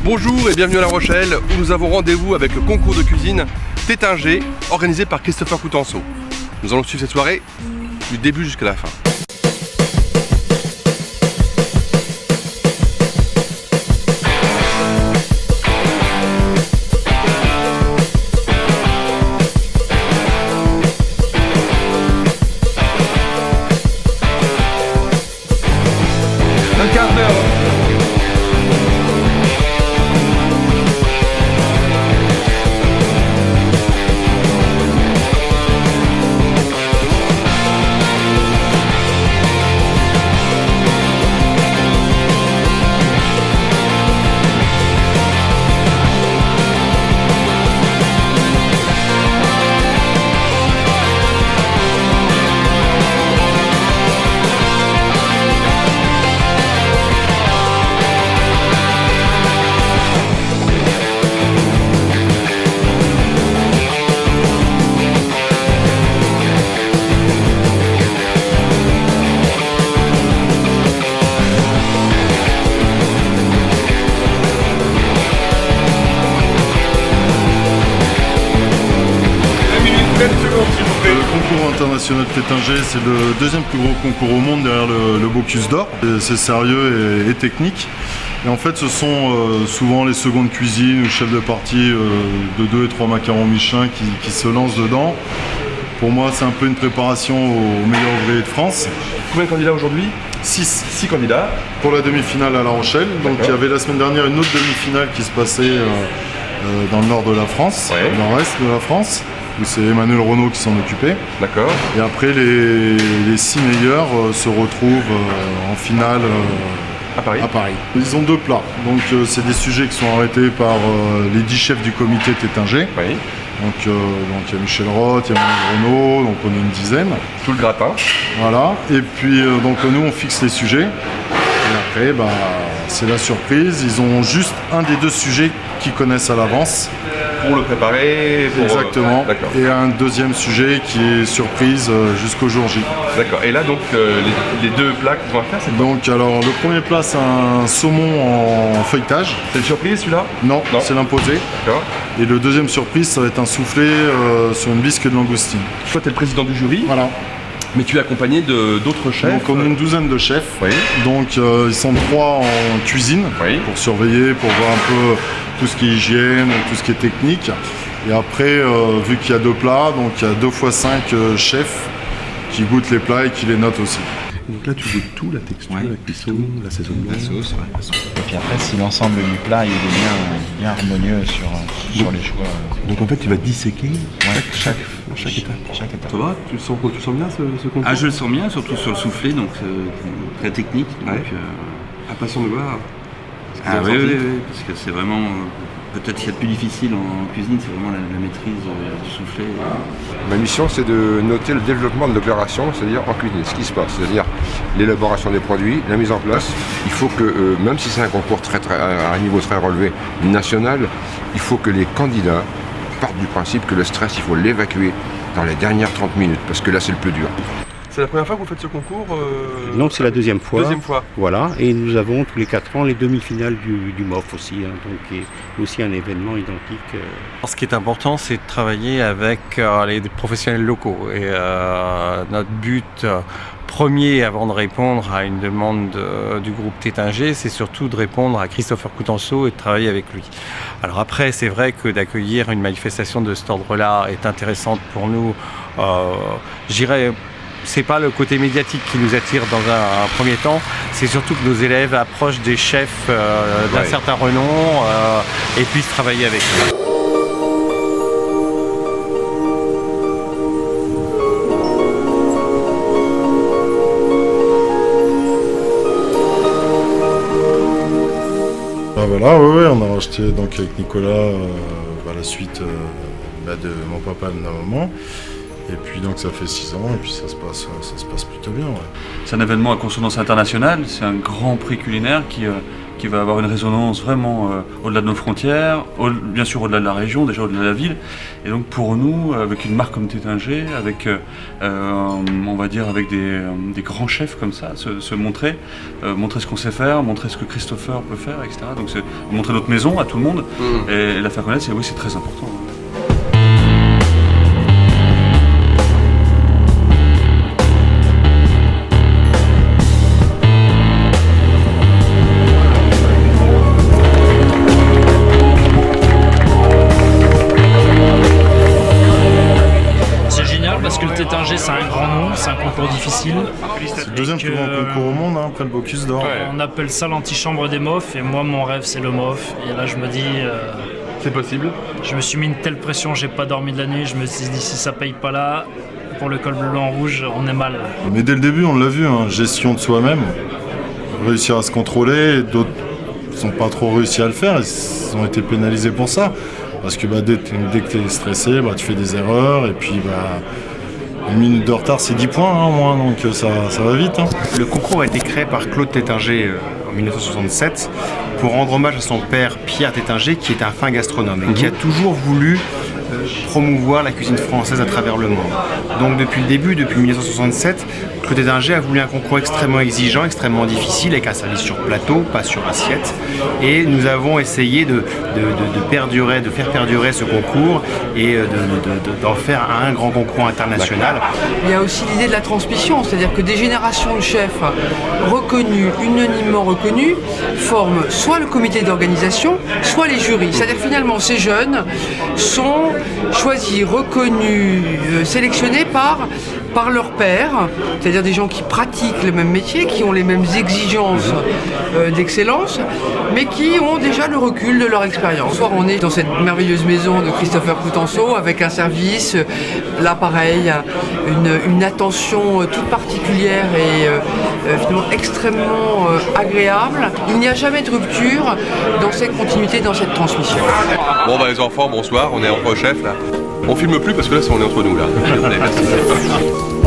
Bonjour et bienvenue à La Rochelle où nous avons rendez-vous avec le concours de cuisine Tétinger organisé par Christopher Coutenceau. Nous allons suivre cette soirée du début jusqu'à la fin. Un quart d'heure. Le concours international de Tétinger, c'est le deuxième plus gros concours au monde derrière le Bocuse d'Or. C'est sérieux et technique. Et en fait, ce sont souvent les secondes cuisines ou chefs de partie de 2 et 3 macarons Michelin qui se lancent dedans. Pour moi, c'est un peu une préparation aux meilleurs ouvriers de France. Combien de candidats aujourd'hui? 6 candidats. pour la demi-finale à La Rochelle. Donc il y avait la semaine dernière une autre demi-finale qui se passait dans le nord de la France, Ouais. nord-est de la France, où c'est Emmanuel Renaud qui s'en occupait. D'accord. Et après, les 6 meilleurs se retrouvent en finale À Paris. à Paris. Ils ont 2 plats. Donc c'est des sujets qui sont arrêtés par les 10 chefs du comité Tétinger. Oui. Donc il y a Michel Roth, il y a Emmanuel Renaud, donc on est une dizaine. Tout le gratin. Voilà. Et puis donc nous on fixe les sujets. Et après c'est la surprise. Ils ont juste un des 2 sujets qu'ils connaissent à l'avance. Pour le préparer. Exactement. D'accord. Et un deuxième sujet qui est surprise jusqu'au jour J. D'accord. Et là donc les 2 plats qu'ils vont faire, c'est Donc alors le premier plat c'est un saumon en feuilletage. une surprise celui-là? Non, Non. c'est l'imposé. D'accord. Et le deuxième surprise ça va être un soufflé sur une bisque de langoustine. Toi tu es le président du jury, Voilà. mais tu es accompagné d'autres chefs. Donc on a une douzaine de chefs. Oui. Donc ils sont 3 en cuisine Oui. pour surveiller, pour voir un peu tout ce qui est hygiène, tout ce qui est technique. Et après, vu qu'il y a 2 plats, donc il y a 2 fois 5 chefs qui goûtent les plats et qui les notent aussi. Donc là tu goûtes tout, la texture, Ouais, la cuisson, l'assaisonnement. La sauce, ouais. Et puis après, si l'ensemble du plat il est bien harmonieux sur les choix. Donc en fait tu vas disséquer chaque étape. Chaque étape. Ça va? Tu sens bien ce concours? Ah, je le sens bien, surtout sur le soufflé, donc très technique. Donc, Ouais. Impatient de voir. ah oui, parce que c'est vraiment peut-être ce qu'il y a de plus difficile en cuisine, c'est vraiment la maîtrise du soufflé. Ma mission, c'est de noter le développement de l'opération, c'est-à-dire en cuisine, ce qui se passe, c'est-à-dire l'élaboration des produits, la mise en place. Il faut que, même si c'est un concours à un niveau très relevé national, il faut que les candidats partent du principe que le stress, il faut l'évacuer dans les dernières 30 minutes, parce que là, c'est le plus dur. C'est la première fois que vous faites ce concours Non, c'est la deuxième fois. Deuxième fois. Voilà, et nous avons tous les 4 ans les demi-finales du MOF aussi, donc qui est aussi un événement identique. Ce qui est important, c'est de travailler avec les professionnels locaux. Et notre but premier, avant de répondre à une demande du groupe Tétinger, c'est surtout de répondre à Christopher Coutenceau et de travailler avec lui. Alors après, c'est vrai que d'accueillir une manifestation de cet ordre-là est intéressante pour nous. J'irais... C'est pas le côté médiatique qui nous attire dans un premier temps, c'est surtout que nos élèves approchent des chefs d'un certain renom et puissent travailler avec eux. Ah voilà, ouais, on a racheté donc avec Nicolas la suite de mon papa et de ma maman. Et puis donc ça fait 6 ans et puis ça se passe plutôt bien. Ouais. C'est un événement à consonance internationale, c'est un grand prix culinaire qui qui va avoir une résonance vraiment au-delà de nos frontières, bien sûr au-delà de la région, déjà au-delà de la ville. Et donc pour nous, avec une marque comme Tétinger, avec on va dire avec des grands chefs comme ça, se montrer ce qu'on sait faire, montrer ce que Christopher peut faire, etc. Donc c'est montrer notre maison à tout le monde et la faire connaître, oui, c'est très important. Parce que le Tétinger, c'est un grand nom, c'est un concours difficile. C'est le deuxième plus grand concours au monde, après le Bocuse d'Or. On appelle ça l'antichambre des MOF, et moi mon rêve c'est le MOF. Et là je me dis... c'est possible. Je me suis mis une telle pression, j'ai pas dormi de la nuit, je me suis dit si ça paye pas là, pour le col bleu blanc rouge, on est mal. Mais dès le début, on l'a vu, gestion de soi-même, réussir à se contrôler, d'autres n'ont pas trop réussi à le faire, ils ont été pénalisés pour ça. Parce que dès que tu es stressé, tu fais des erreurs, et puis une minute de retard, c'est 10 points au moins, donc ça va vite. Le concours a été créé par Claude Tétinger en 1967 pour rendre hommage à son père Pierre Tétinger, qui était un fin gastronome et qui a toujours voulu promouvoir la cuisine française à travers le monde. Donc depuis le début, depuis 1967, Claude Tétinger a voulu un concours extrêmement exigeant, extrêmement difficile, avec un service sur plateau, pas sur assiette. Et nous avons essayé de faire perdurer ce concours et d'en faire un grand concours international. Il y a aussi l'idée de la transmission, c'est-à-dire que des générations de chefs reconnus, unanimement reconnus, forment soit le comité d'organisation, soit les jurys. C'est-à-dire que finalement ces jeunes sont choisis, reconnus, sélectionnés par leur père, c'est-à-dire des gens qui pratiquent le même métier, qui ont les mêmes exigences d'excellence, mais qui ont déjà le recul de leur expérience. Soit on est dans cette merveilleuse maison de Christopher Coutenceau avec un service, là pareil, une attention toute particulière et finalement extrêmement agréable. Il n'y a jamais de rupture dans cette continuité, dans cette transmission. Bon les enfants, bonsoir, on est entre chefs là. On filme plus parce que là on est entre nous là. Allez, merci.